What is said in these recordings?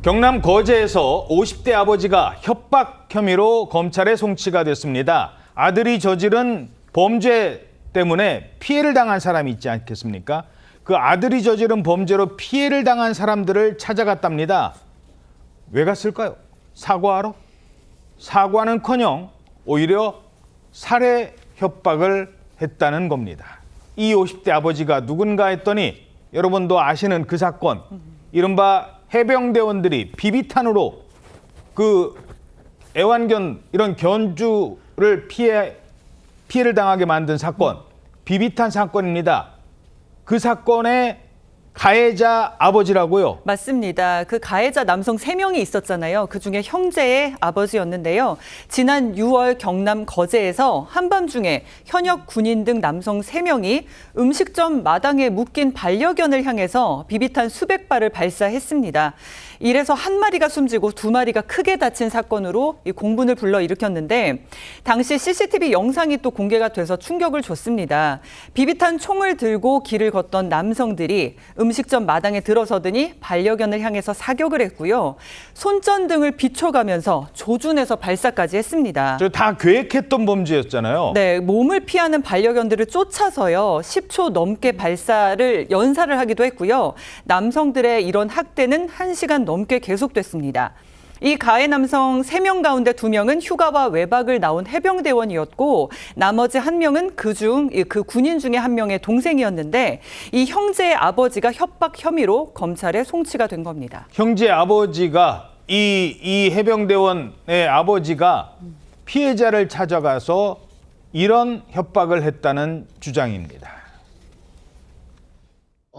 경남 거제에서 50대 아버지가 협박 혐의로 검찰에 송치가 됐습니다. 아들이 저지른 범죄 때문에 피해를 당한 사람이 있지 않겠습니까? 그 아들이 저지른 범죄로 피해를 당한 사람들을 찾아갔답니다. 왜 갔을까요? 사과하러? 사과는커녕 오히려 살해 협박을 했다는 겁니다. 이 50대 아버지가 누군가 했더니 여러분도 아시는 그 사건, 이른바 해병대원들이 비비탄으로 그 애완견 이런 견주를 피해를 당하게 만든 사건, 비비탄 사건입니다. 그 사건의 가해자 아버지라고요? 맞습니다. 그 가해자 남성 3명이 있었잖아요. 그중에 형제의 아버지였는데요. 지난 6월 경남 거제에서 한밤중에 현역 군인 등 남성 3명이 음식점 마당에 묶인 반려견을 향해서 비비탄 수백 발을 발사했습니다. 이래서 한 마리가 숨지고 2마리가 크게 다친 사건으로 이 공분을 불러일으켰는데 당시 CCTV 영상이 또 공개가 돼서 충격을 줬습니다. 비비탄 총을 들고 길을 걷던 남성들이 음식점 마당에 들어서더니 반려견을 향해서 사격을 했고요. 손전등을 비춰가면서 조준해서 발사까지 했습니다. 저 다 계획했던 범죄였잖아요. 네, 몸을 피하는 반려견들을 쫓아서요. 10초 넘게 연사를 하기도 했고요. 남성들의 이런 학대는 1시간 넘게 계속됐습니다. 이 가해 남성 3명 가운데 2명은 휴가와 외박을 나온 해병대원이었고 나머지 1명은 그 군인 중에 1명의 동생이었는데 이 형제의 아버지가 협박 혐의로 검찰에 송치가 된 겁니다. 형제 아버지가 이 해병대원의 아버지가 피해자를 찾아가서 이런 협박을 했다는 주장입니다.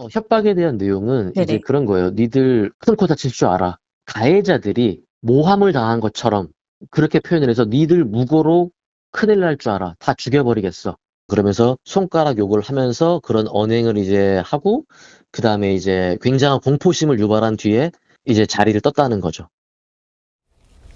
협박에 대한 내용은 네네. 이제 그런 거예요. 니들 큰 코 다칠 줄 알아. 가해자들이 모함을 당한 것처럼 그렇게 표현을 해서 니들 무고로 큰일 날 줄 알아. 다 죽여버리겠어. 그러면서 손가락 욕을 하면서 그런 언행을 이제 하고 그 다음에 이제 굉장한 공포심을 유발한 뒤에 이제 자리를 떴다는 거죠.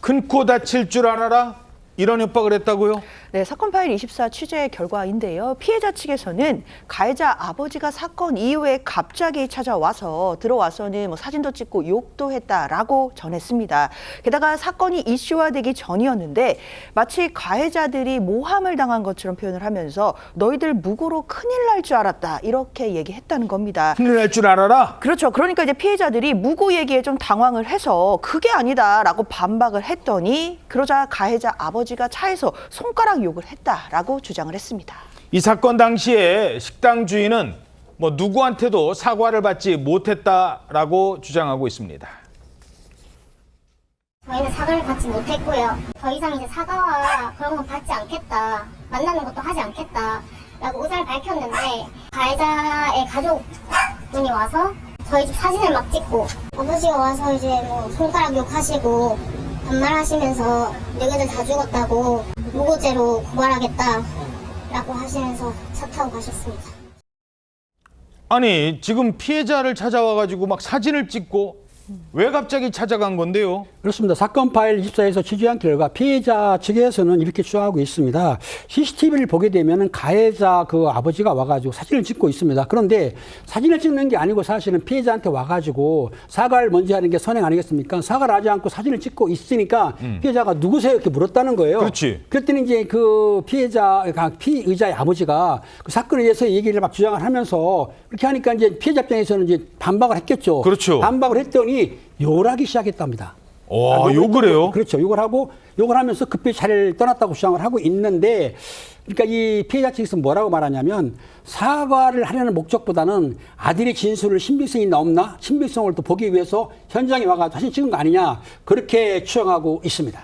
큰 코 다칠 줄 알아라? 이런 협박을 했다고요? 네, 사건 파일 24 취재 결과인데요. 피해자 측에서는 가해자 아버지가 사건 이후에 갑자기 들어와서는 사진도 찍고 욕도 했다라고 전했습니다. 게다가 사건이 이슈화되기 전이었는데 마치 가해자들이 모함을 당한 것처럼 표현을 하면서 너희들 무고로 큰일 날 줄 알았다 이렇게 얘기했다는 겁니다. 큰일 날 줄 알아라? 그렇죠. 그러니까 이제 피해자들이 무고 얘기에 좀 당황을 해서 그게 아니다라고 반박을 했더니 그러자 가해자 아버지가 차에서 손가락 욕을 했다라고 주장을 했습니다. 이 사건 당시에 식당 주인은 누구한테도 사과를 받지 못했다라고 주장하고 있습니다. 저희는 사과를 받지 못했고요. 더 이상 이제 사과와 그런 건 받지 않겠다. 만나는 것도 하지 않겠다. 라고 의사를 밝혔는데 가해자의 가족분이 와서 저희 집 사진을 막 찍고 아버지가 와서 이제 손가락 욕하시고 반말하시면서 너희들 다 죽었다고 무고죄로 고발하겠다라고 하시면서 차 타고 가셨습니다. 아니, 지금 피해자를 찾아와가지고 막 사진을 찍고 왜 갑자기 찾아간 건데요? 그렇습니다. 사건 파일 24에서 취재한 결과 피해자 측에서는 이렇게 주장하고 있습니다. CCTV를 보게 되면 가해자 그 아버지가 와가지고 사진을 찍고 있습니다. 그런데 사진을 찍는 게 아니고 사실은 피해자한테 와가지고 사과를 먼저 하는 게 선행 아니겠습니까? 사과를 하지 않고 사진을 찍고 있으니까 피해자가 누구세요? 이렇게 물었다는 거예요. 그렇지. 그랬더니 이제 그 피의자의 아버지가 그 사건에 대해서 얘기를 막 주장을 하면서 그렇게 하니까 이제 피해자 입장에서는 이제 반박을 했겠죠. 그렇죠. 반박을 했더니 욕을 하기 시작했답니다. 욕을 해요? 그렇죠. 욕을 하면서 급히 자리를 떠났다고 주장을 하고 있는데, 그러니까 이 피해자 측에서 뭐라고 말하냐면 사과를 하려는 목적보다는 아들의 진술을 신빙성이 있나 없나, 신빙성을 또 보기 위해서 현장에 와가지고 사진 찍은 거 아니냐, 그렇게 추정하고 있습니다.